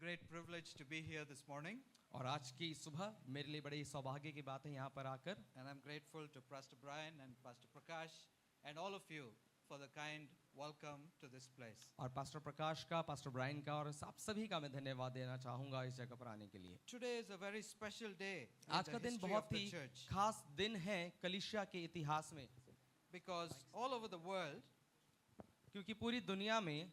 great privilege to be here this morning. और आज की सुबह मेरे लिए बड़ी सौभाग्य की बात है यहाँ पर आकर. And I'm grateful to Pastor Brian and Pastor Prakash and all of you for the kind welcome to this place. और पास्टर प्रकाश का, पास्टर ब्रायन का और आप सभी का मैं धन्यवाद देना चाहूँगा इस जगह पर आने के लिए. Today is a very special day in आज the का दिन history of बहुत the ही church खास दिन है कलीसिया के इतिहास में, because all over the world क्योंकि पूरी दुनिया में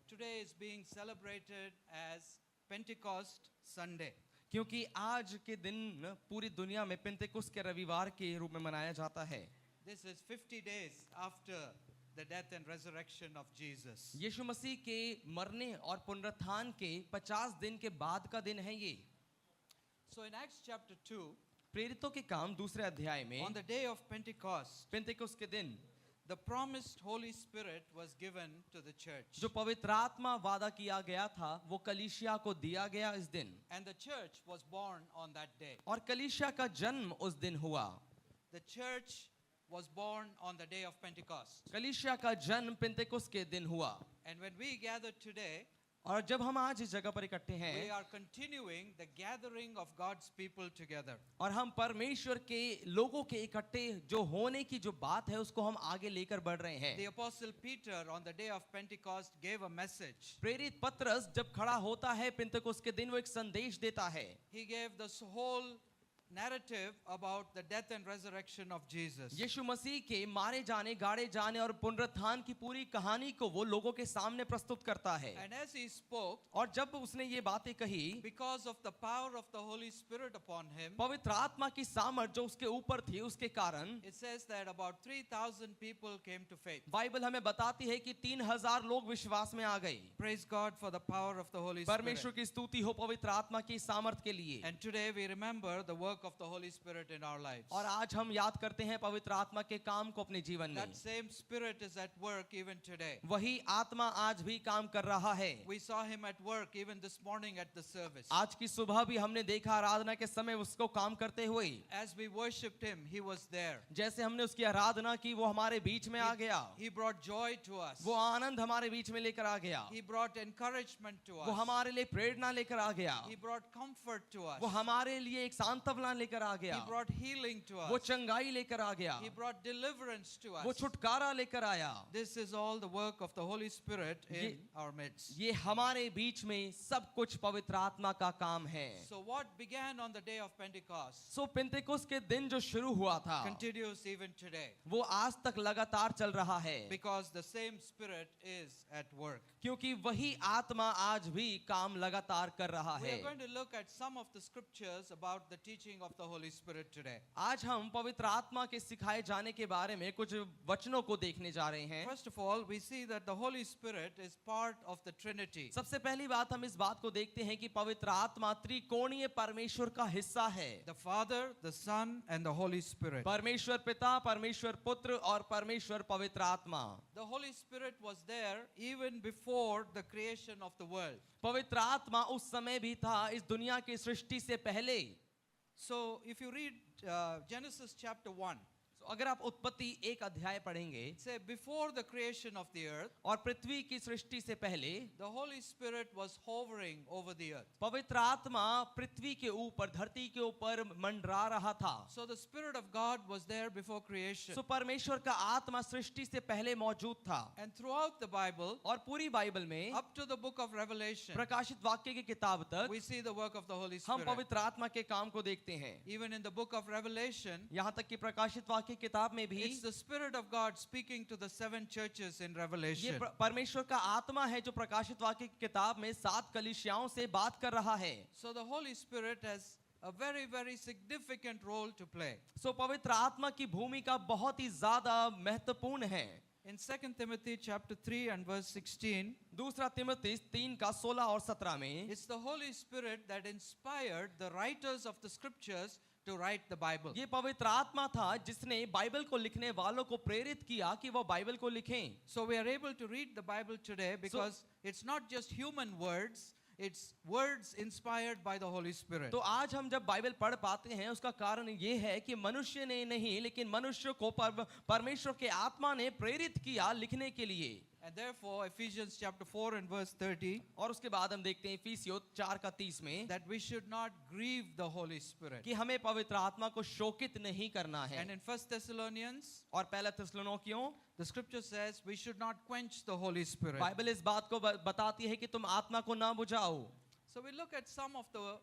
today is being celebrated as Pentecost Sunday. क्योंकि आज के दिन पूरी दुनिया में पेंतेकुस्त के रविवार के रूप में मनाया जाता है. This is 50 days after the death and resurrection of Jesus. यीशु मसीह के मरने और पुनरुत्थान के 50 दिन के बाद का दिन है ये. So in Acts chapter 2, प्रेरितों के काम दूसरे अध्याय में on the day of Pentecost, पेंतेकुस्त के दिन the promised Holy Spirit was given to the church. जो पवित्र आत्मा वादा किया गया था वो कलीसिया को दिया गया इस दिन. And the church was born on that day. और कलीसिया का जन्म उस दिन हुआ. The church was born on the day of Pentecost. कलीसिया का जन्म पेंतेकुस्त के दिन हुआ. And when we gather today, और जब हम आज इस जगह पर इकट्ठे we हैं are continuing the gathering of God's people together. और हम परमेश्वर के लोगों के इकट्ठे जो होने की जो बात है उसको हम आगे लेकर बढ़ रहे हैं. The Apostle Peter on the day of Pentecost gave a message. प्रेरित पतरस जब खड़ा होता है पेंतेकुस्त के दिन वो एक संदेश देता है. He gave this whole narrative about the death and resurrection of Jesus. यीशु मसीह के मारे जाने, गाड़े जाने और पुनरुत्थान की पूरी कहानी को वो लोगों के सामने प्रस्तुत करता है. And as he spoke, और जब उसने ये बातें कही, because of the power of the Holy Spirit upon him, पवित्र आत्मा की सामर्थ जो उसके ऊपर थी उसके कारण it says that about 3,000 people came to faith. Bible हमें बताती है कि 3000 लोग विश्वास में आ गए. Praise God for the power of the Holy Spirit. परमेश्वर की स्तुति हो पवित्र आत्मा की सामर्थ के लिए. And today we remember the work of the Holy Spirit in our lives. और आज हम याद करते हैं पवित्र आत्मा के काम को अपने जीवन में. That same Spirit is at work even today. वही आत्मा आज भी काम कर रहा है. We saw him at work even this morning at the service. आज की सुबह भी हमने देखा आराधना के समय उसको काम करते हुए. As we worshipped him, he was there. जैसे हमने उसकी आराधना की वो हमारे बीच में आ गया. He brought joy to us. वो आनंद हमारे बीच में लेकर आ गया. He brought encouragement to वो us. हमारे लिए प्रेरणा लेकर आ गया. He brought comfort to us. वो हमारे लिए एक सांत्वना लेकर आ गया. He brought healing to वो us. चंगाई लेकर आ गया. He brought deliverance to वो us. छुटकारा लेकर आया. This is all the work of the Holy Spirit in our midst. ये हमारे बीच में सब कुछ पवित्र आत्मा का काम है. So what began on the day of Pentecost सो पेंतेकुस्त के दिन जो शुरू हुआ था continues even today, वो आज तक लगातार चल रहा है. because the same Spirit is at work. क्योंकि वही आत्मा आज भी काम लगातार कर रहा We है. are going to look at some of the scriptures about the teaching of the Holy Spirit today. आज हम पवित्र आत्मा के सिखाए जाने के बारे में कुछ वचनों को देखने जा रहे हैं. First of all, we see that the Holy Spirit is part of the Trinity. सबसे पहली बात हम इस बात को देखते हैं कि पवित्र आत्मा त्रिकोणीय परमेश्वर का हिस्सा है. The Father, the Son, and the Holy Spirit. परमेश्वर पिता, परमेश्वर पुत्र और परमेश्वर पवित्र आत्मा. The Holy Spirit was there even before the creation of the world. पवित्र आत्मा उस समय भी था इस दुनिया की सृष्टि से पहले. So if you read Genesis chapter 1, तो अगर आप उत्पत्ति 1 अध्याय पढ़ेंगे, it says before the creation of the earth, और पृथ्वी की सृष्टि से पहले the Holy Spirit was hovering over the earth. पवित्र आत्मा पृथ्वी के ऊपर, धरती के ऊपर मंडरा रहा था. So the Spirit of God was there before creation. सो परमेश्वर का आत्मा सृष्टि से पहले मौजूद था. And throughout the Bible, और पूरी बाइबल में up to the book of Revelation, प्रकाशित वाक्य की किताब तक we see the work of the Holy हम Spirit. पवित्र आत्मा के काम को देखते हैं. Even in the book of Revelation, यहाँ तक कि प्रकाशित वाक्य की किताब में भी it's the Spirit of God speaking to the 7 churches in ये Revelation. परमेश्वर का आत्मा है जो प्रकाशित वाक्य की किताब में 7 कलीसियाओं से बात कर रहा है. So the Holy Spirit has a very, very significant role to play. सो पवित्र आत्मा की भूमिका बहुत ही ज्यादा महत्वपूर्ण है. In 2 Timothy chapter 3 and verse 16, दूसरा तिमुथी 3 का 16 और 17 में it's the Holy Spirit that inspired the writers of the scriptures to write the Bible. ये पवित्र आत्मा था जिसने बाइबल को लिखने वालों को प्रेरित किया कि वो बाइबल को लिखें. So we are able to read the Bible today because it's not just human words, It's words inspired by the Holy Spirit. तो आज हम जब बाइबल पढ़ पाते हैं उसका कारण ये है कि मनुष्य ने नहीं लेकिन मनुष्य को परमेश्वर के आत्मा ने प्रेरित किया लिखने के लिए. And therefore, Ephesians chapter 4 and verse 30, और उसके बाद हम देखते हैं इफिसियों 4:30 में that we should not grieve the Holy Spirit. कि हमें पवित्र आत्मा को शोकित नहीं करना है। And in 1 Thessalonians, और पहला थिस्सलुनीकियों the scripture says we should not quench the Holy Spirit. Bible इस बात को बताती है कि तुम आत्मा को ना बुझाओ। So we look at some of the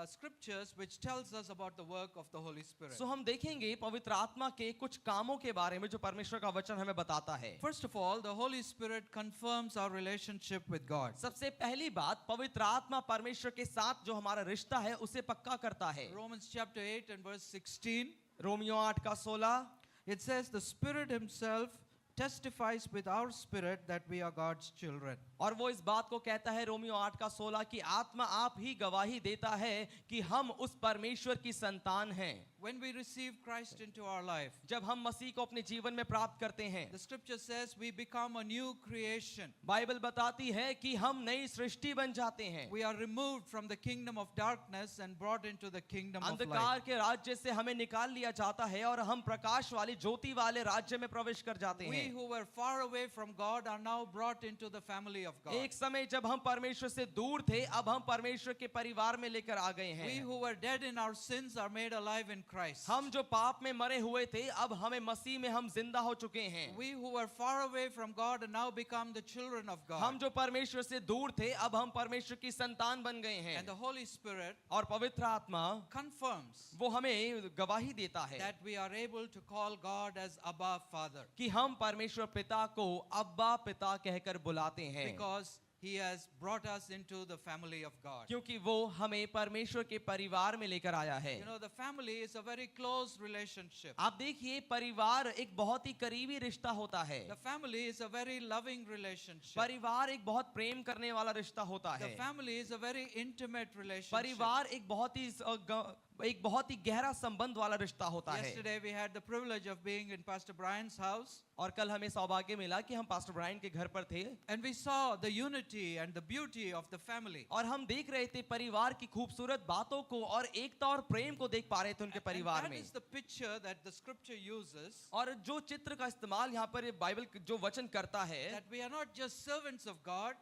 scriptures which tells us about the work of the Holy Spirit. सो हम देखेंगे पवित्र आत्मा के कुछ कामों के बारे में जो परमेश्वर का वचन हमें बताता है। First of all, the Holy Spirit confirms our relationship with God. सबसे पहली बात, पवित्र आत्मा परमेश्वर के साथ जो हमारा रिश्ता है उसे पक्का करता है। Romans chapter 8 and verse 16, Romeo 8:16 it says the Spirit himself testifies with our spirit that we are God's children. और वो इस बात को कहता है रोमियो 8:16 कि आत्मा आप ही गवाही देता है कि हम उस परमेश्वर की संतान हैं। When we receive Christ into our life, जब हम मसीह को अपने जीवन में प्राप्त करते हैं, the scripture says we become a new creation. Bible बताती है कि हम नई सृष्टि बन जाते हैं। We are removed from the kingdom of darkness and brought into the kingdom of light. अंधकार के राज्य से हमें निकाल लिया जाता है और हम प्रकाश वाली ज्योति वाले राज्य में प्रवेश कर जाते We हैं। who were far away from God are now brought into the family of God. एक समय जब हम परमेश्वर से दूर थे, अब हम परमेश्वर के परिवार में लेकर आ गए We हैं। who were dead in our sins are made alive in Christ. हम जो पाप में मरे हुए थे, अब हमें मसीह में हम जिंदा हो चुके हैं। We who were far away from God and now become the children of God. हम जो परमेश्वर से दूर थे, अब हम परमेश्वर की संतान बन गए हैं। And the Holy Spirit और पवित्र आत्मा confirms वो हमें गवाही देता है that we are able to call God as Abba Father, कि हम परमेश्वर पिता को अब्बा पिता कहकर बुलाते हैं, because He has brought us into the family of God. क्योंकि वो हमें परमेश्वर के परिवार में लेकर आया है। You know, the family is a very close relationship. आप देखिए, परिवार एक बहुत ही करीबी रिश्ता होता है। The family is a very loving relationship. परिवार एक बहुत प्रेम करने वाला रिश्ता होता The है। family is a very intimate relationship. परिवार एक बहुत ही गहरा संबंध वाला रिश्ता होता है। Yesterday we had the privilege of being in Pastor Brian's house, और कल हमें सौभाग्य मिला कि हम पास्टर ब्रायन के घर पर थे and we saw the unity and the beauty of the family. और हम देख रहे थे परिवार की खूबसूरत बातों को और एकता और प्रेम को देख पा रहे थे उनके And परिवार that में। is the picture that the scripture uses, और जो चित्र का इस्तेमाल यहाँ पर ये बाइबल जो वचन करता है that we are not just servants of God,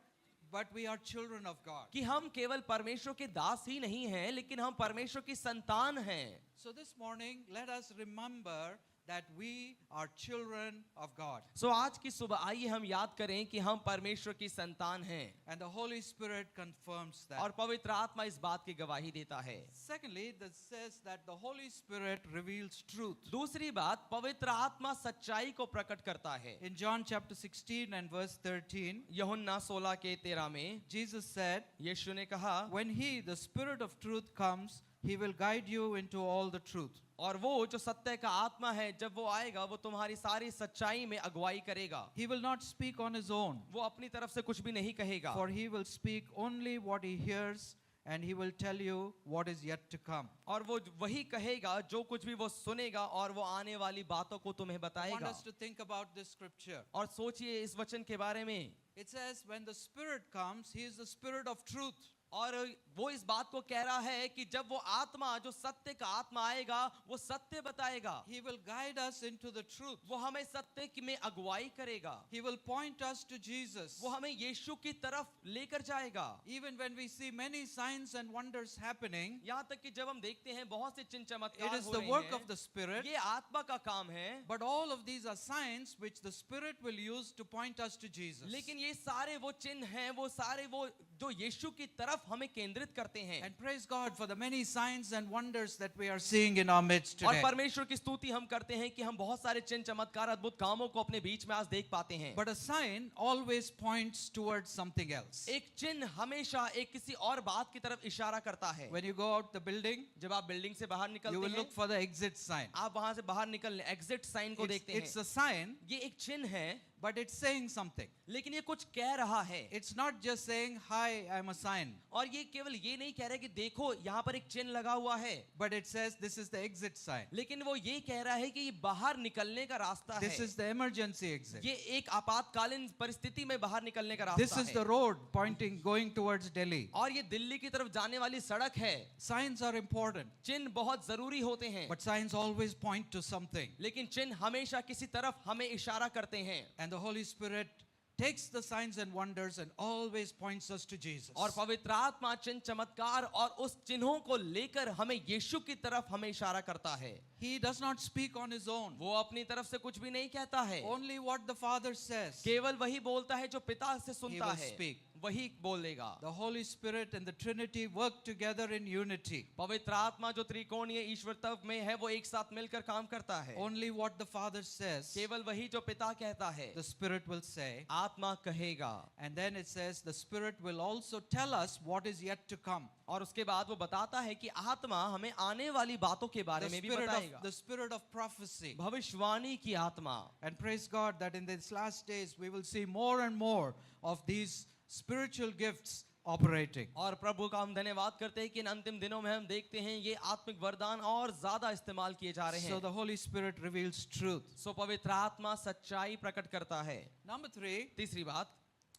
but we are children of God. कि हम केवल परमेश्वर के दास ही नहीं हैं, लेकिन हम परमेश्वर की संतान हैं। So this morning, let us remember that we are children of God. सो आज की सुबह आइए हम याद करें कि हम परमेश्वर की संतान हैं, And the Holy Spirit confirms that. और पवित्र आत्मा इस बात की गवाही देता है। Secondly, that says that the Holy Spirit reveals truth. दूसरी बात, पवित्र आत्मा सच्चाई को प्रकट करता है। In John chapter 16 and verse 13, यूहन्ना 16:13 में Jesus said, यीशु ने कहा, when He, the Spirit of truth, comes, He will guide you into all the truth. और वो जो सत्य का आत्मा है, जब वो आएगा वो तुम्हारी सारी सच्चाई में अगुवाई करेगा। He will not speak on His own, वो अपनी तरफ से कुछ भी नहीं कहेगा, for He will speak only what He hears, and He will tell you what is yet to come. और वो वही कहेगा जो कुछ भी वो सुनेगा और वो आने वाली बातों को तुम्हें I want बताएगा। us to think about this scripture. और सोचिए इस वचन के बारे में। It says, when the Spirit comes, He is the Spirit of truth. और वो इस बात को कह रहा है कि जब वो आत्मा, जो सत्य का आत्मा आएगा, वो सत्य बताएगा। He will guide us into the truth. वो हमें सत्य में अगुवाई करेगा। He will point us to Jesus. वो हमें यीशु की तरफ लेकर जाएगा। Even when we see many signs and wonders happening, यहाँ तक कि जब हम देखते हैं बहुत से चिन्ह it चमत्कार is हो the रहे work हैं, of the Spirit. ये आत्मा का काम है। But all of these are signs which the Spirit will use to point us to Jesus. लेकिन ये सारे वो चिन्ह हैं, वो सारे वो जो यीशु की तरफ हमें केंद्रित करते हैं। And praise God for the many signs and wonders that we are seeing in our midst और today. परमेश्वर की स्तुति हम करते हैं कि हम बहुत सारे चिन्ह चमत्कार अद्भुत कामों को अपने बीच में आज देख पाते हैं। But a sign always points towards something else. एक चिन्ह हमेशा एक किसी और बात की तरफ इशारा करता है। When you go out the building, जब आप बिल्डिंग से बाहर you निकलते will हैं, look for the exit sign. आप वहां से बाहर निकलने एग्जिट साइन को देखते It's हैं। a sign, ये एक चिन्ह है, but it's saying something. लेकिन ये कुछ कह रहा है। It's not just saying, hi, I'm a sign. और ये केवल ये नहीं कह रहा कि देखो यहाँ पर एक चिन्ह लगा हुआ है, But it says this is the exit sign. लेकिन वो ये कह रहा है कि ये बाहर निकलने का रास्ता This है। is the emergency exit. ये एक आपातकालीन परिस्थिति में बाहर निकलने का This रास्ता is है। the road going towards Delhi. और ये दिल्ली की तरफ जाने वाली सड़क है। Signs are important, चिन्ह बहुत जरूरी होते हैं, but signs always point to something. लेकिन चिन्ह हमेशा किसी तरफ हमें इशारा करते हैं। And the Holy Spirit takes the signs and wonders and always points us to Jesus. और पवित्र आत्मा चिन्ह चमत्कार और उस चिन्हों को लेकर हमें यीशु की तरफ हमें इशारा करता है। He does not speak on his own. वो अपनी तरफ से कुछ भी नहीं कहता है, Only what the Father says, केवल वही बोलता है जो पिता से he सुनता will है, speak. वही बोलेगा। The Holy Spirit and the Trinity work together in unity. पवित्र आत्मा जो त्रिकोणीय ईश्वर तत्व में है वो एक साथ मिलकर काम करता है। Only what the Father says, केवल वही जो पिता कहता है the Spirit will say. आत्मा कहेगा। And then it says the Spirit will also tell us what is yet to come. और उसके बाद वो बताता है कि आत्मा हमें आने वाली बातों के बारे में भी बताएगा। The spirit of prophecy. भविष्यवाणी की आत्मा। And praise God that in these last days we will see more and more of these spiritual gifts operating. और प्रभु का हम धन्यवाद करते हैं कि इन अंतिम दिनों में हम देखते हैं ये आत्मिक वरदान और ज्यादा इस्तेमाल किए जा रहे So हैं। the Holy Spirit reveals truth. सो पवित्र आत्मा सच्चाई प्रकट करता है। Number 3, तीसरी बात,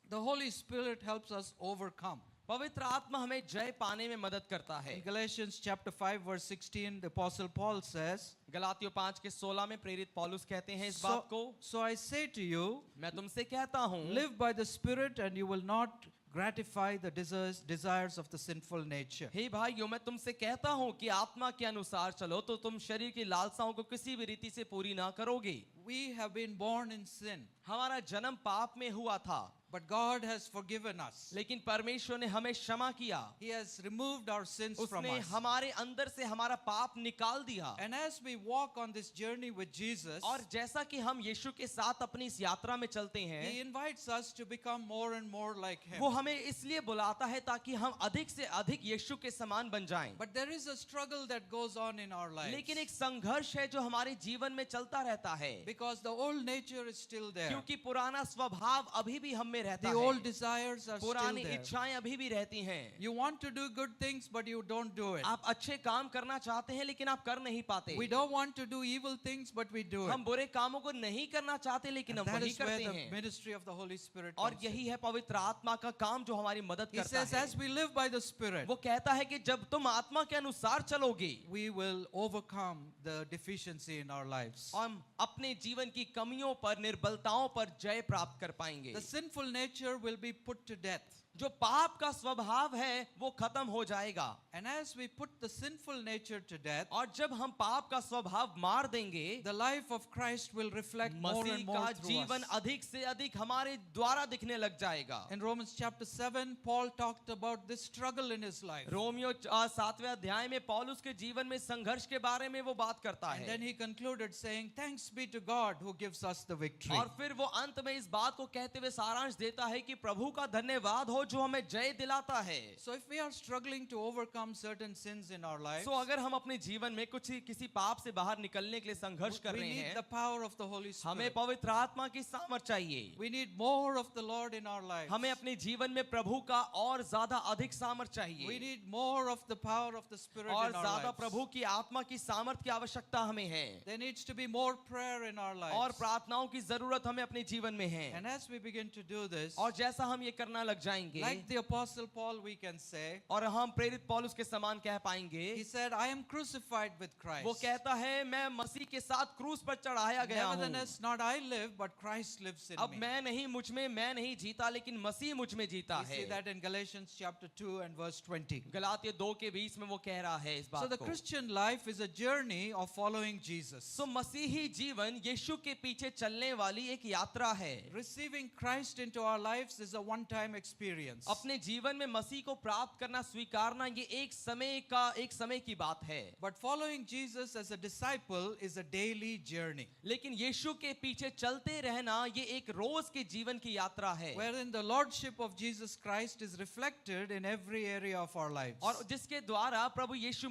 the Holy Spirit helps us overcome. पवित्र आत्मा हमें जय पाने में मदद करता है। In Galatians chapter 5 verse 16, the Apostle Paul says, गलातियों 5 के 16 में प्रेरित पौलुस कहते हैं इस बात को, So I say to you, मैं तुमसे कहता हूँ, live by the Spirit and you will not gratify the desires of the sinful nature. हे भाइयों मैं तुमसे कहता हूँ कि आत्मा के अनुसार चलो तो तुम शरीर की लालसाओं को किसी भी रीति से पूरी ना करोगे। We have been born in sin, हमारा जन्म पाप में हुआ था, but God has forgiven us. लेकिन परमेश्वर ने हमें क्षमा किया। He has removed our sins from उसने us. हमारे अंदर से हमारा पाप निकाल दिया। And as we walk on this journey with Jesus, और जैसा कि हम यीशु के साथ अपनी इस यात्रा में चलते He हैं, invites us to become more and more like Him. वो हमें इसलिए बुलाता है ताकि हम अधिक से अधिक यीशु के समान बन जाएं। But there is a struggle that goes on in our lives. लेकिन एक संघर्ष है जो हमारे जीवन में चलता रहता है, Because the old nature is still there. क्योंकि पुराना स्वभाव अभी भी हम में रहता The है, old desires are still पुरानी there. इच्छाएं अभी भी रहती हैं। You want to do good things, but you don't do it. आप अच्छे काम करना चाहते हैं लेकिन आप कर नहीं पाते। We don't want to do evil things, but we do it. हम बुरे कामों को नहीं करना चाहते लेकिन And हम that वही is where करते the हैं। ministry of the Holy Spirit और comes in. यही है पवित्र आत्मा का काम जो हमारी मदद He करता says, है। as we live by the Spirit, वो कहता है कि जब तुम आत्मा के अनुसार चलोगे, we will overcome the deficiency in our lives. हम अपने जीवन की कमियों पर, निर्बलताओं पर जय प्राप्त कर पाएंगे। The sinful nature will be put to death. जो पाप का स्वभाव है वो खत्म हो जाएगा। And as we put the sinful nature to death, और जब हम पाप का स्वभाव मार देंगे, the life of Christ will reflect more Masih and more का through जीवन us. अधिक से अधिक हमारे द्वारा दिखने लग जाएगा। In Romans chapter 7, Paul talked about this struggle in his life. रोमियो 7वें अध्याय में पौलुस के जीवन में संघर्ष के बारे में वो बात करता And है। then he concluded saying, thanks be to God who gives us the victory. और फिर वो अंत में इस बात को कहते हुए सारांश देता है कि प्रभु का धन्यवाद हो जो हमें जय दिलाता है। So if we are struggling to overcome certain sins in our lives, सो अगर हम अपने जीवन में कुछ किसी पाप से बाहर निकलने के लिए संघर्ष कर we रहे need हैं, the power of the Holy हमें Spirit. पवित्र आत्मा की सामर्थ चाहिए। We need more of the Lord in our lives. हमें अपने जीवन में प्रभु का और ज्यादा अधिक सामर्थ We चाहिए need more of the power of the Spirit और in our ज्यादा lives. प्रभु की आत्मा की सामर्थ की आवश्यकता हमें है There needs to be more prayer in our lives. और प्रार्थनाओं की जरूरत हमें अपने जीवन में है। And as we begin to do this, और जैसा हम ये करना लग जाएंगे, like the Apostle Paul, we can say, और हम प्रेरित पौलुस के समान कह पाएंगे, he said, I am crucified with Christ. वो कहता है मैं मसीह के साथ क्रूस पर चढ़ाया गया हूँ। Nevertheless, not I live, but Christ lives in अब me. मैं नहीं, मुझ में मैं नहीं जीता लेकिन मसीह मुझ में जीता We see है। that in Galatians chapter 2 and verse 20. गलातियों 2 के 20 में वो कह रहा है इस So बात the को। Christian life is a journey of following Jesus. सो मसीही जीवन यीशु के पीछे चलने वाली एक यात्रा है। Receiving Christ into our lives is a one-time experience. अपने जीवन में मसीह को प्राप्त करना, स्वीकारना, ये एक समय की बात है। But following Jesus as a disciple is a daily journey, लेकिन यीशु के पीछे चलते रहना ये एक रोज के जीवन की यात्रा है, wherein the lordship of Jesus Christ is reflected in every area of our lives. और जिसके द्वारा प्रभु यीशु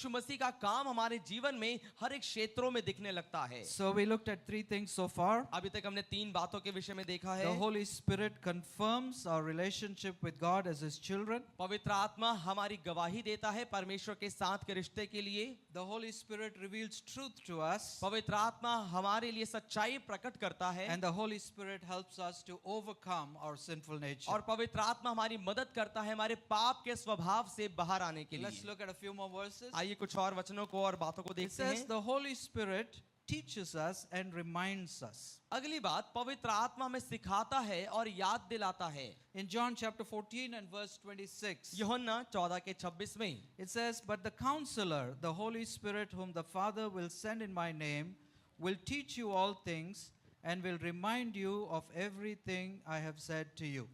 मसीह का काम हमारे जीवन में हर एक क्षेत्रों में दिखने लगता है। So we looked at three things so far. अभी तक हमने 3 बातों के विषय में देखा है। The Holy Spirit confirms our relationship with God as His children. पवित्र आत्मा हमारी गवाही देता है परमेश्वर के साथ के रिश्ते के लिए। The Holy Spirit reveals truth to us. पवित्र आत्मा हमारे लिए सच्चाई प्रकट करता है। And the Holy Spirit helps us to overcome our sinful nature. और पवित्र आत्मा हमारी मदद करता है हमारे पाप के स्वभाव से बाहर आने के Let's लिए। look at a few more verses. आइए कुछ और वचनों को और बातों को It देखते says हैं। the Holy Spirit teaches us and reminds us. अगली बात, पवित्र आत्मा हमें सिखाता है और याद दिलाता है। In John chapter 14 and verse 26, यूहन्ना 14 के 26 में it says, "But the Counselor, the Holy Spirit, whom the Father will send in my name, will teach you all things and will remind you of everything I have said to you."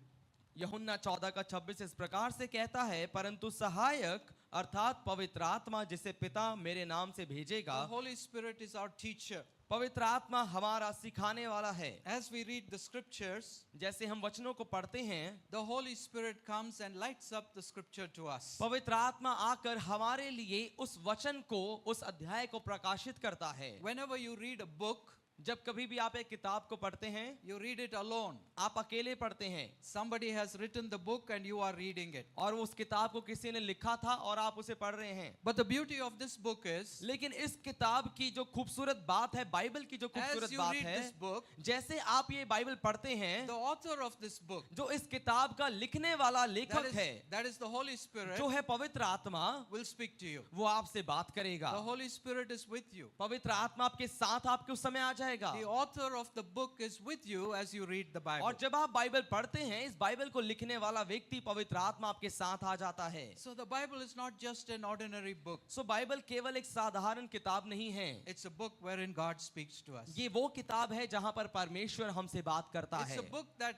यूहन्ना 14 का 26 इस प्रकार से कहता है, परंतु सहायक अर्थात पवित्र आत्मा जिसे पिता मेरे नाम से The भेजेगा, Holy Spirit is our teacher. पवित्र आत्मा हमारा सिखाने वाला है। As we read the scriptures, जैसे हम वचनों को पढ़ते हैं, the Holy Spirit comes and lights up the scripture to us. पवित्र आत्मा आकर हमारे लिए उस वचन को, उस अध्याय को प्रकाशित करता है। Whenever you read a book, जब कभी भी आप एक किताब को पढ़ते हैं, you read it alone. आप अकेले पढ़ते हैं Somebody has written the book and you are reading it. और उस किताब को किसी ने लिखा था और आप उसे पढ़ रहे हैं। But the beauty of this book is, लेकिन इस किताब की जो खूबसूरत बात है, बाइबल की जो as खूबसूरत you बात read है, this book, जैसे आप ये बाइबल पढ़ते हैं, the author of this book, जो इस किताब का लिखने वाला लेखक है, that is the Holy Spirit, जो है पवित्र आत्मा, will speak to you. वो आपसे बात करेगा। The Holy Spirit is with you. पवित्र आत्मा आपके साथ आपके उस समय आ जाएगा। The author of the book is with you as you read the Bible. और जब आप बाइबल पढ़ते हैं, इस बाइबल को लिखने वाला व्यक्ति पवित्र आत्मा आपके साथ आ जाता है। So the Bible is not just an ordinary book. So Bible केवल एक साधारण किताब नहीं है, It's a book wherein God speaks to us. ये वो किताब है जहां पर परमेश्वर हमसे बात करता It's है। a book that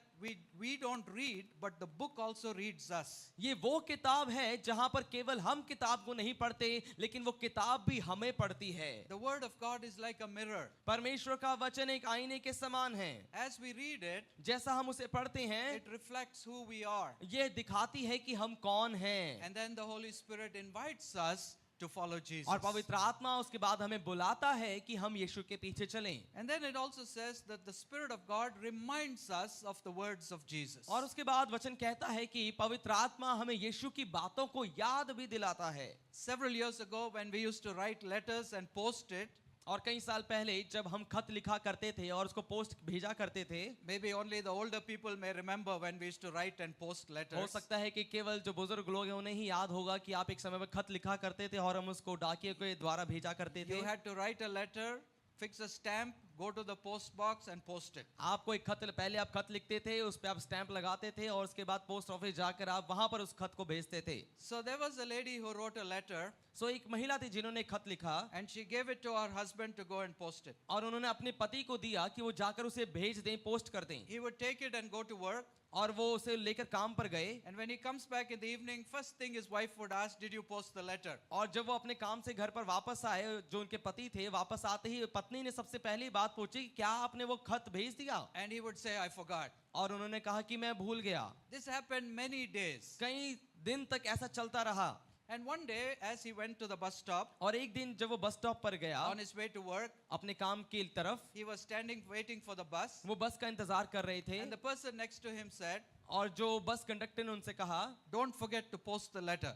we don't read, but the book also reads us. ये वो किताब है जहां पर केवल हम किताब को नहीं पढ़ते, लेकिन वो किताब भी हमें पढ़ती है। The word of God is like a mirror. परमेश्वर का वचन एक आईने के समान है। As we read it, जैसा हम उसे पढ़ते हैं, it reflects who we are. ये दिखाती है कि हम कौन हैं। And then the Holy Spirit invites us to follow Jesus. और पवित्र आत्मा उसके बाद हमें बुलाता है कि हम यीशु के पीछे चलें। And then it also says that the Spirit of God reminds us of the words of Jesus. और उसके बाद वचन कहता है कि पवित्र आत्मा हमें यीशु की बातों को याद भी दिलाता है। Several years ago, when we used to write letters and post it, और कई साल पहले जब हम खत लिखा करते थे और उसको पोस्ट भेजा करते थे, maybe only the older people may remember when we used to write and post हो letters. सकता है कि केवल जो बुजुर्ग लोग हैं उन्हें ही याद होगा कि आप एक समय में खत लिखा करते थे और हम उसको डाकिये के द्वारा भेजा करते थे। You had to write a letter, fix a stamp, go to the post box and post it. आपको एक खत, पहले आप खत लिखते थे, उस पे आप स्टैंप लगाते थे और उसके बाद पोस्ट ऑफिस जाकर आप वहां पर उस खत को भेजते थे। So there was a lady who wrote a letter सो एक महिला थी जिन्होंने खत लिखा and she gave it to her husband to go and post it. और उन्होंने अपने पति को दिया कि वो जाकर उसे भेज दें, पोस्ट कर दें। He would take it and go to work. और वो उसे लेकर काम पर गए And when he comes back in the evening, first thing his wife would ask, "Did you post the letter?" और जब वो अपने काम से घर पर वापस आए, जो उनके पति थे, वापस आते ही पत्नी ने सबसे पहली बात पूछी कि क्या आपने वो खत भेज दिया? And he would say, "I forgot." और उन्होंने कहा कि मैं भूल गया। This happened many days. कई दिन तक ऐसा चलता रहा And one day, as he went to the bus stop और एक दिन जब वो बस स्टॉप पर गया on his way to work, अपने काम की तरफ, he was standing waiting for the bus. वो बस का इंतजार कर रहे थे And the person next to him said, और जो बस कंडक्टर ने उनसे कहा, "Don't forget to post the letter."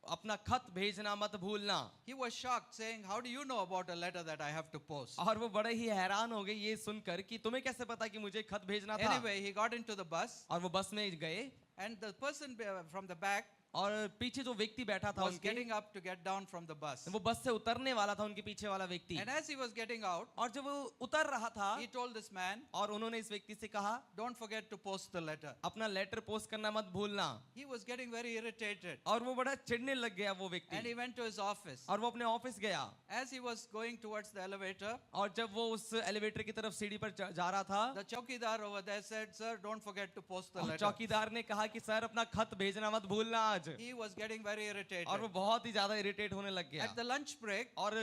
अपना खत भेजना मत भूलना। He was shocked, saying, "How do you know about a letter that I have to post?" और वो बड़े ही हैरान हो गए ये सुनकर कि तुम्हें कैसे पता कि मुझे खत भेजना था। Anyway, he got into the bus, और वो बस में गए and the person from the back और पीछे जो व्यक्ति बैठा था was उनके, getting up to get down from the bus. वो बस से उतरने वाला था, उनके पीछे वाला व्यक्ति। And as he was getting out, और जब वो उतर रहा था he told this man, और उन्होंने इस व्यक्ति से कहा, "Don't forget to post the letter." अपना लेटर पोस्ट करना मत भूलना। He was getting very irritated, और वो बड़ा चिढ़ने लग गया वो and he व्यक्ति went to his office. और वो अपने ऑफिस गया। As he was going towards the elevator, और जब वो उस एलिवेटर की तरफ सीढ़ी पर जा रहा था, the chowkidar over there said, "Sir, don't forget to post the और letter." चौकीदार ने कहा कि सर अपना खत भेजना मत भूलना आज। He was getting very irritated. और वो बहुत ही ज्यादा इरिटेट होने लग गया। At the lunch break, और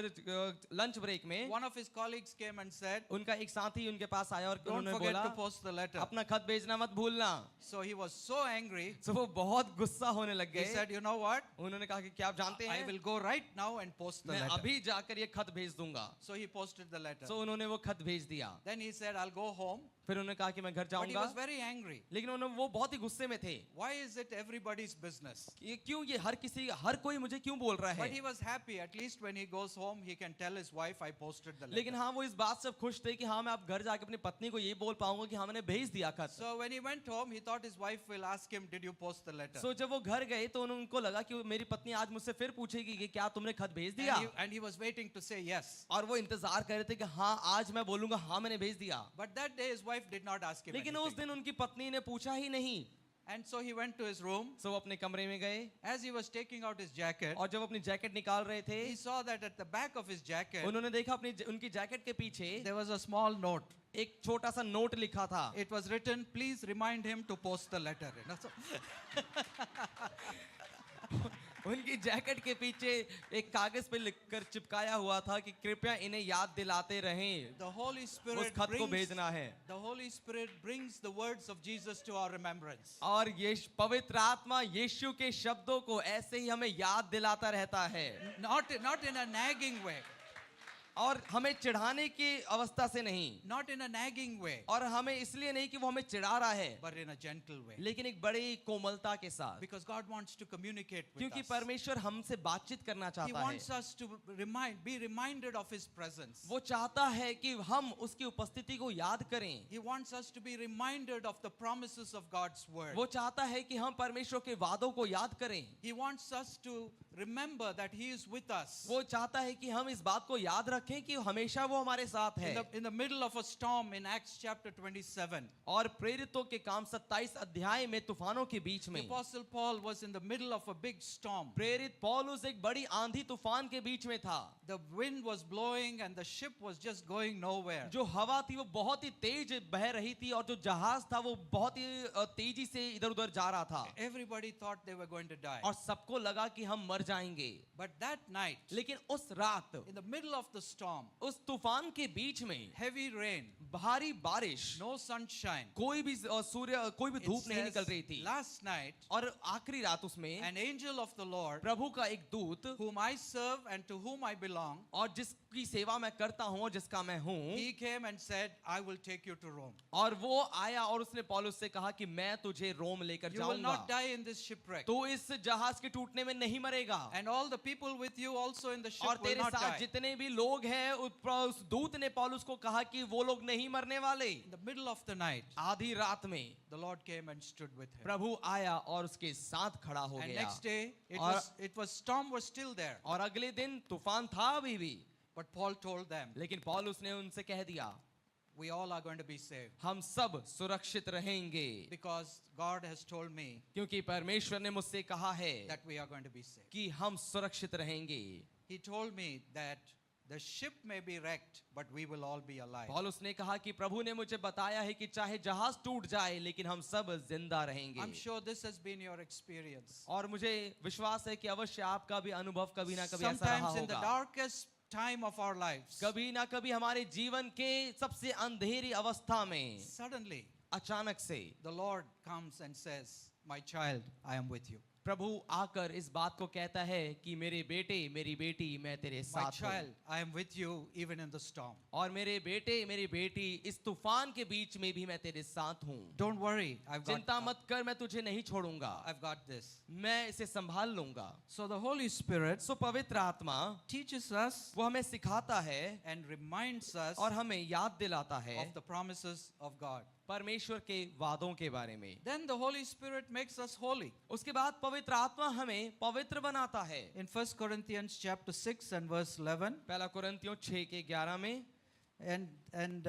लंच ब्रेक में one of his colleagues came and said, उनका एक साथी उनके पास आया और "Don't उन्होंने forget बोला to post the letter." अपना खत भेजना मत भूलना। So he was so angry. तो वो बहुत गुस्सा होने लग He गए। said, "You know what? उन्होंने कहा कि क्या आप जानते I हैं, will go right now and post the मैं letter." अभी जाकर ये खत भेज दूंगा। So he posted the letter. तो उन्होंने वो खत भेज दिया। Then he said, "I'll go home." फिर उन्होंने कहा कि मैं घर But he जाऊंगा, was very angry. लेकिन वो बहुत ही गुस्से में थे। Why is it everybody's business? ये क्यों, ये हर कोई मुझे क्यों बोल रहा But he है? was happy. At least when he goes home, he can tell his wife, I posted the letter. लेकिन हाँ, वो इस बात से खुश थे कि हाँ, मैं अब घर जाके अपनी पत्नी को ये बोल पाऊंगा कि हाँ, मैंने भेज दिया खत। So when he went home, he thought his wife will ask him, did you post the letter? सो जब वो घर गए तो उनको लगा कि मेरी पत्नी आज मुझसे फिर पूछेगी कि क्या तुमने खत भेज दिया? And he was waiting to say yes. और वो इंतजार कर रहे थे कि हाँ, आज मैं बोलूंगा हाँ, मैंने भेज दिया। But that day his wife did not ask him लेकिन उस anything. दिन उनकी पत्नी ने पूछा ही नहीं। And so he went to his room. सो वो अपने कमरे में गए As he was taking out his jacket, और जब अपनी जैकेट निकाल रहे थे, he saw that at the back of his jacket, उन्होंने देखा उनकी जैकेट के पीछे there was a small note. एक छोटा सा नोट लिखा था। It was written, please remind him to post the letter. You know, so- उनकी जैकेट के पीछे एक कागज पे लिखकर चिपकाया हुआ था कि कृपया इन्हें याद दिलाते रहें The Holy उस Spirit खत को brings, भेजना है। the Holy Spirit brings the words of Jesus to our remembrance. और ये पवित्र आत्मा यीशु के शब्दों को ऐसे ही हमें याद दिलाता रहता है, Not in a nagging way. और हमें चिढ़ाने की अवस्था से नहीं, Not in a nagging way, और हमें इसलिए नहीं कि वो हमें चिढ़ा रहा है, but in a gentle way. लेकिन एक बड़ी कोमलता के साथ, Because God wants to communicate with क्योंकि us. परमेश्वर हमसे बातचीत करना He चाहता है। wants us to be reminded of His presence. वो चाहता है कि हम उसकी उपस्थिति को याद करें। He wants us to be reminded of the promises of God's word. वो चाहता है कि हम परमेश्वर के वादों को याद करें। He wants us to remember that He is with us. वो चाहता है कि हम इस बात को याद रखें कि हमेशा वो हमारे साथ है। In the middle of a storm in Acts chapter 27, और प्रेरितों के काम 27 अध्याय में तूफानों के बीच the में Apostle Paul was in the middle of a big storm. प्रेरित पौलुस एक बड़ी आंधी तूफान के बीच में था। The wind was blowing and the ship was just going nowhere. जो हवा थी वो बहुत ही तेज बह रही थी और जो जहाज था वो बहुत ही तेजी से इधर उधर जा रहा था Everybody thought they were going to die. और सबको लगा कि हम मर जाएंगे। But that night, लेकिन उस रात, in the middle of the storm, उस तूफान के बीच में heavy rain, भारी बारिश, no sunshine. कोई भी It धूप नहीं says, निकल रही थी। last night, और आखिरी रात उसमें an angel of the Lord, प्रभु का एक दूत, whom I serve and to whom I belong, और जिसकी सेवा मैं करता हूँ और जिसका मैं हूँ, he came and said, I will take you to Rome. और वो आया और उसने पौलुस से कहा कि मैं तुझे रोम लेकर You will जाऊंगा, not die in this shipwreck. तो इस जहाज के टूटने में नहीं मरेगा, And all the people with you also in the ship और will तेरे not साथ die. जितने भी लोग हैं उस दूत ने पौलुस को कहा कि वो लोग नहीं मरने वाले। In the middle of the night, आधी रात में the Lord came and stood with him. प्रभु आया और उसके साथ खड़ा हो And गया। next day, और- storm was still there. और अगले दिन तूफान था अभी भी, But Paul told them, लेकिन पौलुस ने उनसे कह दिया we all are going to be saved. हम सब सुरक्षित रहेंगे, Because God has told me क्योंकि परमेश्वर ने मुझसे कहा है that we are going to be saved. कि हम सुरक्षित रहेंगे। He told me that the ship may be wrecked, but we will all be alive. पौलुस ने कहा कि प्रभु ने मुझे बताया है कि चाहे जहाज टूट जाए लेकिन हम सब जिंदा रहेंगे। I'm sure this has been your experience. और मुझे विश्वास है कि अवश्य आपका भी अनुभव कभी ना कभी ऐसा रहा Sometimes in the होगा। darkest time of our lives, कभी ना कभी हमारे जीवन के सबसे अंधेरी अवस्था में suddenly अचानक से the Lord comes and says, my child, I am with you. प्रभु आकर इस बात को कहता है कि मेरे बेटे मेरी बेटी मैं तेरे My साथ child, हूँ, I am with you even in the storm. और मेरे बेटे मेरी बेटी इस तूफान के बीच में भी मैं तेरे साथ हूँ। Don't worry, चिंता मत कर, मैं तुझे नहीं छोड़ूंगा, I've got this. मैं इसे संभाल लूंगा। So the Holy Spirit सो पवित्र आत्मा teaches us वो हमें सिखाता है and reminds us और हमें याद दिलाता है of the promises of God. परमेश्वर के वादों के बारे में। Then the Holy Spirit makes us holy. उसके बाद पवित्र आत्मा हमें पवित्र बनाता है। In 1 Corinthians chapter 6 and verse 11, पहला कुरिन्थियों 6 के 11 में, and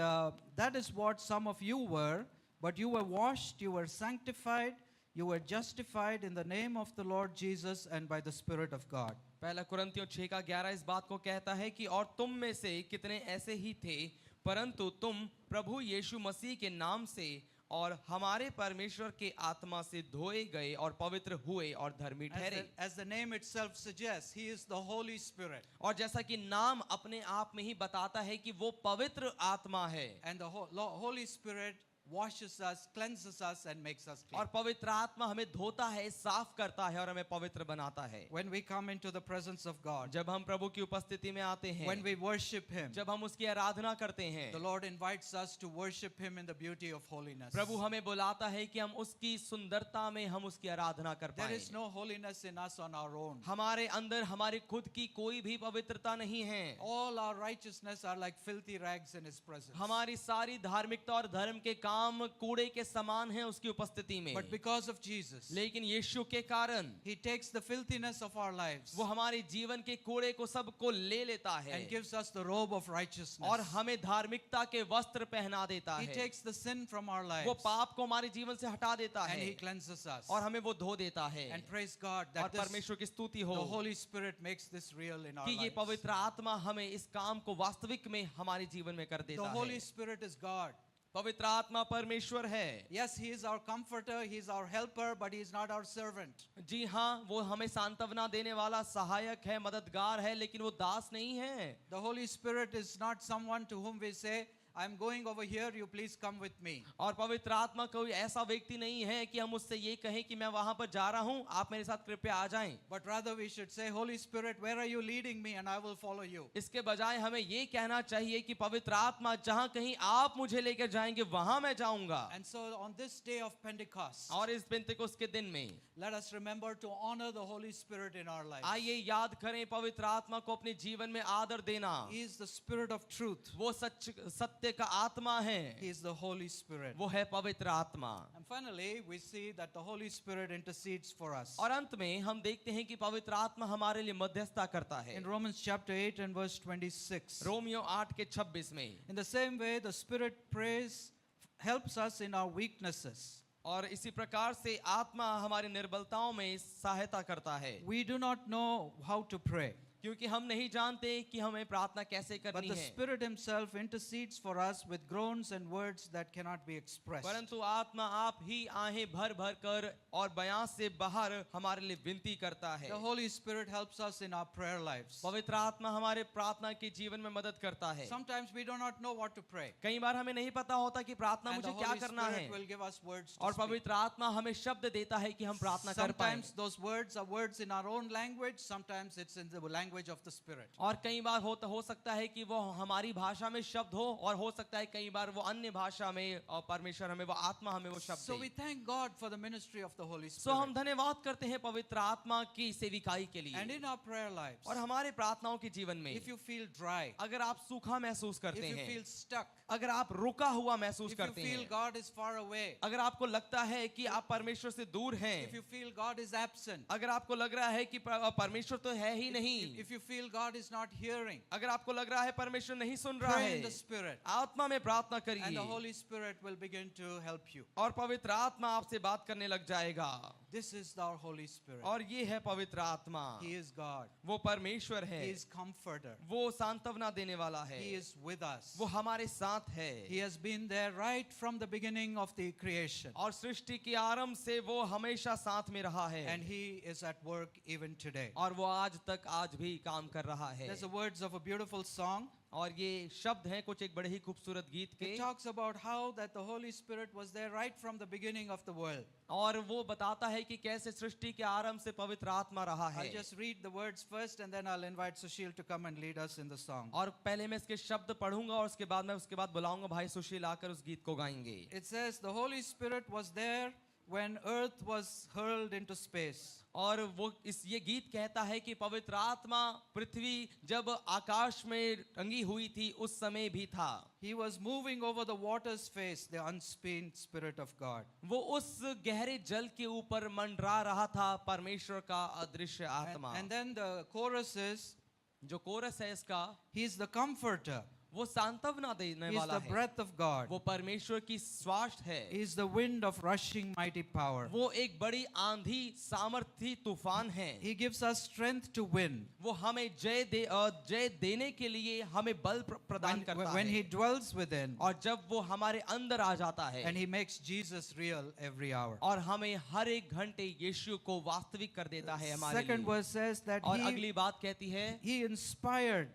that is what some of you were, but you were washed, you were sanctified, you were justified in the name of the Lord Jesus and by the Spirit of God. पहला कुरिन्थियों 6 का 11 इस बात को कहता है कि और तुम में से कितने ऐसे ही थे, परंतु तुम प्रभु यीशु मसीह के नाम से और हमारे परमेश्वर के आत्मा से धोए गए और पवित्र हुए और धर्मी ठहरे। As the name itself suggests, He is the Holy Spirit. और जैसा कि नाम अपने आप में ही बताता है कि वो पवित्र आत्मा है, And the Holy Spirit washes us, cleanses us, and makes us clean. और पवित्र आत्मा हमें धोता है, साफ करता है और हमें पवित्र बनाता है। When we come into the presence of God, जब हम प्रभु की उपस्थिति में आते हैं, when we worship Him, जब हम उसकी आराधना करते हैं, the Lord invites us to worship Him in the beauty of holiness. प्रभु हमें बुलाता है कि हम उसकी सुंदरता में हम उसकी आराधना कर There पाएं। is no holiness in us on our own. हमारे अंदर हमारी खुद की कोई भी पवित्रता नहीं है। All our righteousness are like filthy rags in His presence. हमारी सारी धार्मिकता और धर्म के काम कूड़े के समान हैं उसकी उपस्थिति में। But because of Jesus, लेकिन यीशु के कारण He takes the filthiness of our lives वो हमारे जीवन के कूड़े को सबको ले लेता है and gives us the robe of righteousness. और हमें धार्मिकता के वस्त्र पहना देता He है। takes the sin from our वो lives पाप को हमारे जीवन से हटा देता and है He cleanses us. और हमें वो धो देता है। And praise God और that this, परमेश्वर की स्तुति हो the Holy Spirit makes this real in our कि ये lives. पवित्र आत्मा हमें इस काम को वास्तविक में हमारे जीवन में कर The देता Holy है। Spirit is God. पवित्र आत्मा परमेश्वर है। Yes, He is our comforter, He is our helper, but He is not our servant. जी हाँ, वो हमें सांत्वना देने वाला सहायक है, मददगार है, लेकिन वो दास नहीं है। The Holy Spirit is not someone to whom we say, I'm going over here, you please come with me. और पवित्र आत्मा कोई ऐसा व्यक्ति नहीं है कि हम उससे ये कहें कि मैं वहां पर जा रहा हूं, आप मेरे साथ कृपया आ जाएं। But rather we should say, Holy Spirit, where are you leading me and I will follow you. इसके बजाय हमें ये कहना चाहिए कि पवित्र आत्मा जहां कहीं आप मुझे लेकर जाएंगे वहां मैं जाऊंगा। And so on this day of Pentecost, और इस पेंतेकोस्त के दिन में let us remember to honor the Holy Spirit in our lives. आइए याद करें पवित्र आत्मा को अपने जीवन में आदर देना। He is the Spirit of truth. वो सत्य का आत्मा है, He is the Holy Spirit. वो है पवित्र आत्मा। And finally, we see that the Holy Spirit intercedes for us. और अंत में हम देखते हैं कि पवित्र आत्मा हमारे लिए मध्यस्थता करता है। In Romans chapter 8 and verse 26. Romeo 8 के 26 में In the same way, the Spirit prays, helps us in our weaknesses. और इसी प्रकार से आत्मा हमारी निर्बलताओं में सहायता करता है, We do not know how to pray, क्योंकि हम नहीं जानते कि हमें प्रार्थना कैसे but करनी the है। Spirit Himself intercedes for us with groans and words that cannot be expressed. परंतु आत्मा आप ही आहें भर भर कर और बयां से बाहर हमारे लिए विनती करता है। The Holy Spirit helps us in our prayer lives. पवित्र आत्मा हमारे प्रार्थना के जीवन में मदद करता है। Sometimes we do not know what to pray. कई बार हमें नहीं पता होता कि प्रार्थना And the मुझे क्या Holy करना है, Spirit will give us words to और speak. पवित्र आत्मा हमें शब्द देता है कि हम प्रार्थना कर पाएं। Sometimes those words are words in our own language, sometimes it's in the language of the Spirit. और कई बार हो सकता है कि वो हमारी भाषा में शब्द हो, और हो सकता है कई बार वो अन्य भाषा में, और परमेश्वर हमें वो आत्मा हमें वो शब्द So we they. thank God for the ministry of the Holy सो हम Spirit. धन्यवाद करते हैं पवित्र आत्मा की सेविकाई के And लिए। in our prayer lives, और हमारे प्रार्थनाओं के जीवन में if you feel dry, अगर आप सूखा महसूस if करते you हैं, feel stuck, अगर आप रुका हुआ महसूस if you करते feel हैं, God is far away, अगर आपको लगता है कि आप परमेश्वर से दूर if हैं, you feel God is absent, अगर आपको लग रहा है कि परमेश्वर तो है ही नहीं, if you feel God is not hearing, अगर आपको लग रहा है परमेश्वर नहीं सुन रहा pray in है, the Spirit, आत्मा में प्रार्थना and the करिए Holy Spirit will begin to help you. और पवित्र आत्मा आपसे बात करने लग जाएगा। This is our Holy Spirit. और ये है पवित्र आत्मा, He is God. वो परमेश्वर है, He is comforter. वो सांत्वना देने वाला है, He is with us. वो हमारे साथ है, He has been there right from the beginning of the creation. और सृष्टि के आरंभ से वो हमेशा साथ में रहा है, And He is at work even today. और वो आज भी काम कर रहा है। There's the words of a beautiful song. और ये शब्द हैं कुछ एक बड़े ही खूबसूरत गीत के, It talks about how that the Holy Spirit was there right from the beginning of the world. और वो बताता है कि कैसे सृष्टि के आरंभ से पवित्र आत्मा रहा है। I'll just read the words first and then I'll invite Sushil to come and lead us in the song. और पहले मैं इसके शब्द पढ़ूंगा और उसके बाद बुलाऊंगा भाई सुशील आकर उस गीत को गाएंगे। It says, the Holy Spirit was there when earth was hurled into space. और वो ये गीत कहता है कि पवित्र आत्मा पृथ्वी जब आकाश में टंगी हुई थी उस समय भी था। He was moving over the water's face, the unseen Spirit of God. वो उस गहरे जल के ऊपर मंडरा रहा था परमेश्वर का अदृश्य आत्मा। And then the chorus is, जो कोरस है इसका, He is the comforter. वो सांत्वना देने He is वाला the है, breath of God. वो परमेश्वर की श्वास है, He is the wind of rushing mighty power. वो एक बड़ी आंधी सामर्थी तूफान है। He gives us strength to win. वो हमें जय देने के लिए हमें बल प्रदान करता When है, He dwells within और जब वो हमारे अंदर आ जाता है and He makes Jesus real every hour. और हमें हर एक घंटे यीशु को वास्तविक कर देता है हमारे Second लिए। verse says that और अगली बात कहती है He inspired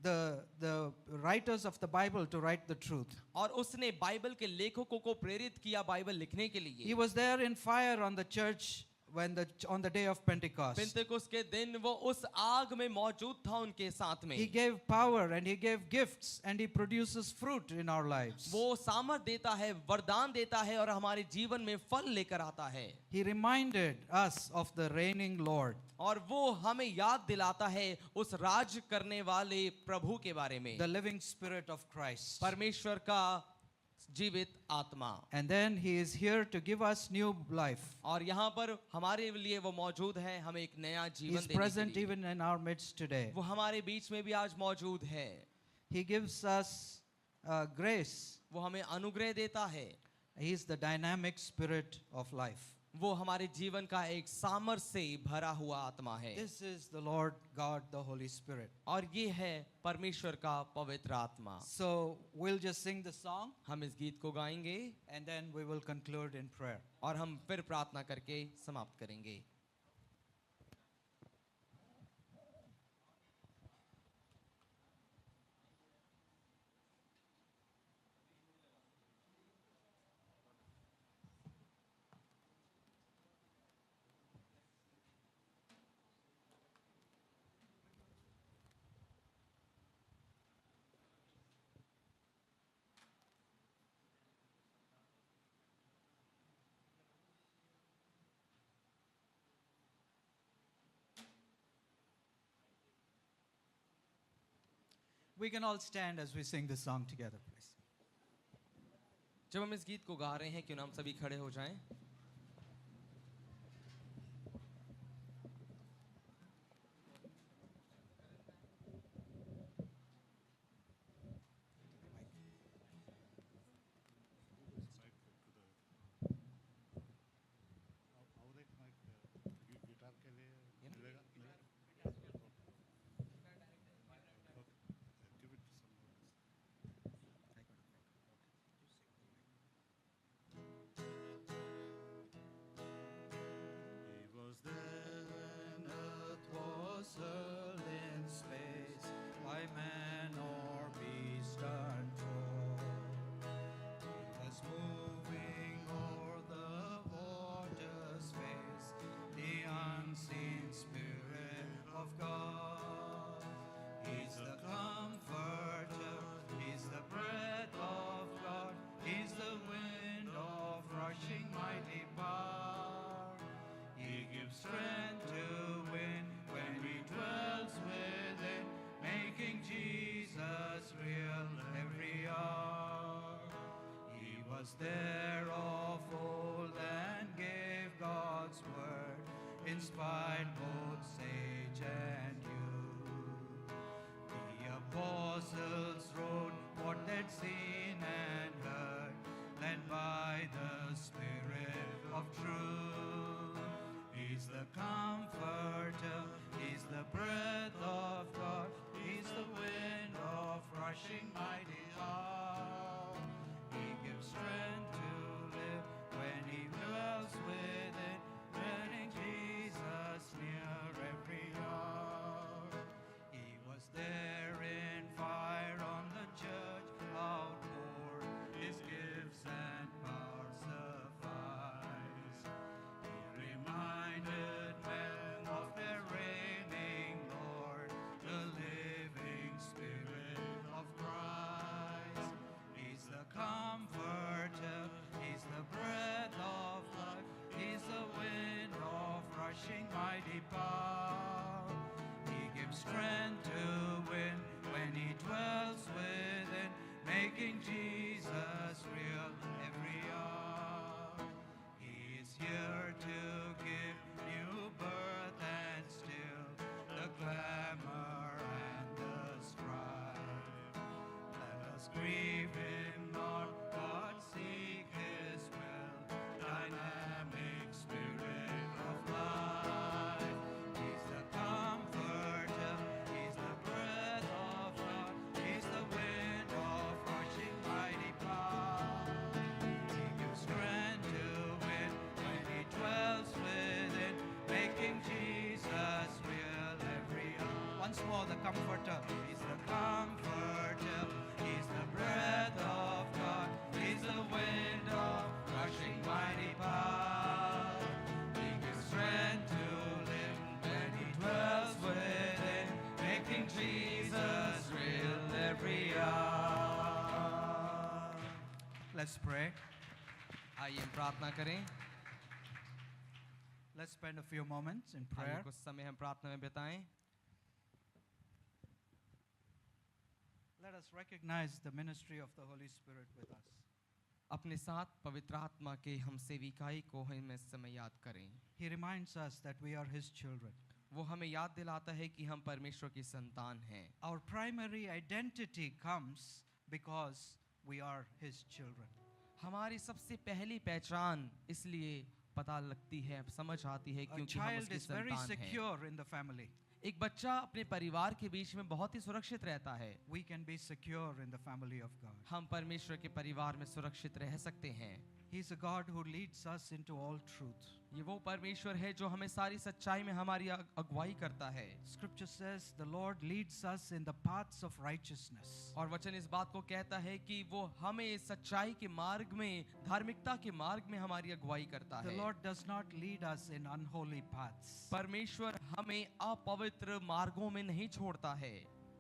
the writers of the Bible to write the truth. और उसने बाइबल के लेखकों को प्रेरित किया बाइबल लिखने के He लिए। was there in fire on the church on the day of Pentecost. पिन्तेकुस्त के दिन वो उस आग में मौजूद था उनके साथ में। He gave power and he gave gifts and he produces fruit in our lives. वो सामर्थ देता है, वरदान देता है और हमारे जीवन में फल लेकर आता है। He reminded us of the reigning Lord. और वो हमें याद दिलाता है उस राज करने वाले प्रभु के बारे में, The living spirit of Christ. परमेश्वर का जीवित आत्मा। And then he is here to give us new life. और यहाँ पर हमारे लिए वो मौजूद है, हमें एक नया He जीवन is देने present के लिए। even in our midst today. वो हमारे बीच में भी आज मौजूद है। He gives us grace. वो हमें अनुग्रह देता है। He is the dynamic spirit of life. वो हमारे जीवन का एक सामर्थ्य से भरा हुआ आत्मा है। This is the Lord God, the Holy Spirit. और ये है परमेश्वर का पवित्र आत्मा। So we'll just sing the song हम इस गीत को गाएंगे and then we will conclude in prayer. और हम फिर प्रार्थना करके समाप्त करेंगे। We can all stand as we sing this song together, please. जब हम इस गीत को गा रहे हैं क्यों ना हम सभी खड़े हो जाएं। He was there when earth was hurled in space by man or beast untold. He was moving o'er the water's face, the unseen Spirit of God. He's the Comforter, He's the breath of God, He's the wind of rushing mighty power. He gives strength to win when He dwells within, making Jesus real every hour. He was there of old and gave God's word, inspired both sage and youth. The apostles wrote what they'd seen and heard, led by the Spirit of truth. He's the Comforter, He's the breath of God, He's the wind of rushing mighty hour. He gives strength to live when He dwells within, letting Jesus near every hour. He was there in fire on the church outpoured, His gifts and power suffice. He reminded men of their reigning Lord, the living Spirit of Christ. He's the Comforter, He's the breath of life, He's the wind of rushing mighty power. He gives strength to win when He dwells within, making Jesus real every hour. He is here to give new birth and still the clamor and the strife. Let us grieve Him not, but seek His will, dynamic Spirit of life. He's the Comforter, He's the breath of God, He's the wind of rushing mighty power. He gives strength to win when He dwells within, making Jesus real every hour. Once more, the Comforter, He's the comforter. He's the breath of God. He's the wind of rushing mighty power. He gives strength to live when He dwells within, making Jesus real every hour. Let's pray. आइए हम प्रार्थना करें। Let's spend a few moments in आइए prayer. कुछ समय हम प्रार्थना में बिताएं। Let us recognize the ministry of the Holy Spirit with us. अपने साथ पवित्र आत्मा के हम सेविकाई को हम इस समय याद करें। He reminds us that we are His children. वो हमें याद दिलाता है कि हम परमेश्वर की संतान हैं। Our primary identity comes because we are His children. हमारी सबसे पहली पहचान इसलिए पता लगती है, समझ आती है A क्योंकि हम child उसकी is very संतान हैं। secure in the family. एक बच्चा अपने परिवार के बीच में बहुत ही सुरक्षित रहता है। We can be secure in the family of God. हम परमेश्वर के परिवार में सुरक्षित रह सकते हैं। He's a God who leads us into all truth. ये वो परमेश्वर है जो हमें सारी सच्चाई में हमारी अगुवाई करता है। Scripture says the Lord leads us in the paths of righteousness. और वचन इस बात को कहता है कि वो हमें सच्चाई के मार्ग में, धार्मिकता के मार्ग में हमारी अगुवाई करता The है। Lord does not lead us in unholy paths. परमेश्वर हमें अपवित्र मार्गों में नहीं छोड़ता है।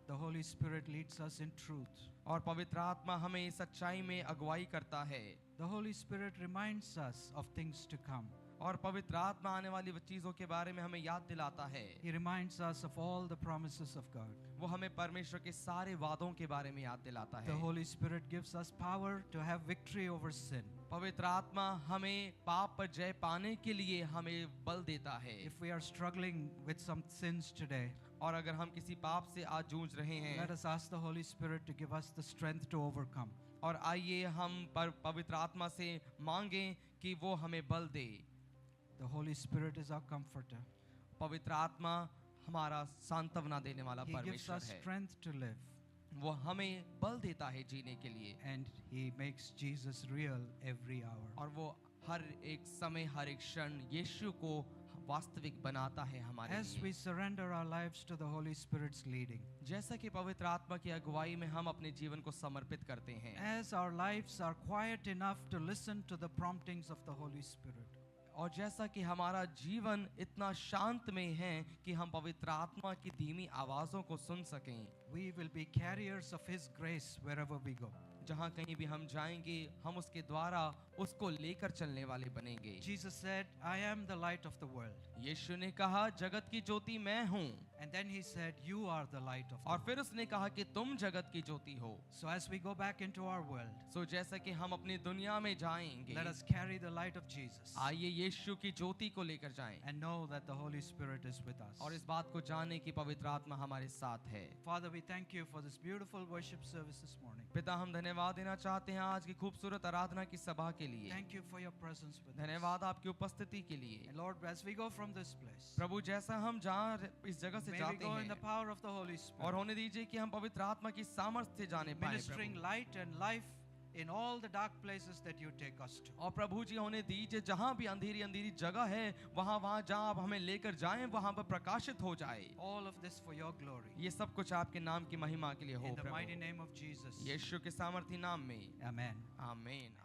The Holy Spirit leads us in truth. और पवित्र आत्मा हमें सच्चाई में अगुवाई करता है। The Holy Spirit reminds us of things to come. और पवित्र आत्मा आने वाली चीजों के बारे में हमें याद दिलाता है। He reminds us of all the promises of God. वो हमें परमेश्वर के सारे वादों के बारे में याद दिलाता The है। Holy Spirit gives us power to have victory over sin. पवित्र आत्मा हमें पाप पर जय पाने के लिए हमें बल देता है। If we are struggling with some sins today, और अगर हम किसी पाप से आज जूझ रहे हैं, let us ask the Holy Spirit to give us the strength to overcome. और आइए हम पवित्र आत्मा से मांगें कि वो हमें बल दे। The Holy Spirit is our comforter. पवित्र आत्मा हमारा सांत्वना देने वाला He gives परमेश्वर us है। strength to live, वो हमें बल देता है जीने के लिए। and He makes Jesus real every hour. और वो हर एक समय, हर एक क्षण यीशु को वास्तविक बनाता है हमारे As लिए। we surrender our lives to the Holy Spirit's leading, जैसा कि पवित्र आत्मा की अगुवाई में हम अपने जीवन को समर्पित करते हैं, as our lives are quiet enough to listen to the promptings of the Holy Spirit, और जैसा कि हमारा जीवन इतना शांत में है कि हम पवित्र आत्मा की धीमी आवाज़ों को सुन सकें, we will be carriers of His grace wherever we go. जहाँ कहीं भी हम जाएंगे हम उसके द्वारा उसको लेकर चलने वाले बनेंगे। Jesus said, I am the light of the world. यीशु ने कहा जगत की ज्योति मैं हूँ, And then He said, you are the light of the और world. फिर उसने कहा कि तुम जगत की ज्योति हो। So as we go back into our world, सो जैसा कि हम अपनी दुनिया में जाएंगे, let us carry the light of Jesus आइए यीशु की ज्योति को लेकर जाएं and know that the Holy Spirit is with us. और इस बात को जाने कि पवित्र आत्मा हमारे साथ है। Father, we thank you for this beautiful worship service this morning. पिता, हम धन्यवाद देना चाहते हैं आज की खूबसूरत आराधना की सभा के लिए। Thank you for your presence with us. धन्यवाद आपकी उपस्थिति के लिए। And Lord, as we go from this place, प्रभु, जैसा हम जहाँ इस जगह से may we जाते go in the हैं, power of the Holy और Spirit, होने दीजिए कि हम पवित्र आत्मा की सामर्थ्य से जाने पाए ministering Prabhu. light and life in all the dark places that you take us to. और प्रभु जी, होने दीजिए जहाँ भी अंधेरी अंधेरी जगह है वहाँ जहाँ आप हमें लेकर जाएं वहाँ पर प्रकाशित हो जाए। All of this for your glory. ये सब कुछ आपके नाम की महिमा के लिए हो In the mighty Prabhu, name of Jesus. यीशु के सामर्थी नाम में। Amen. आमीन।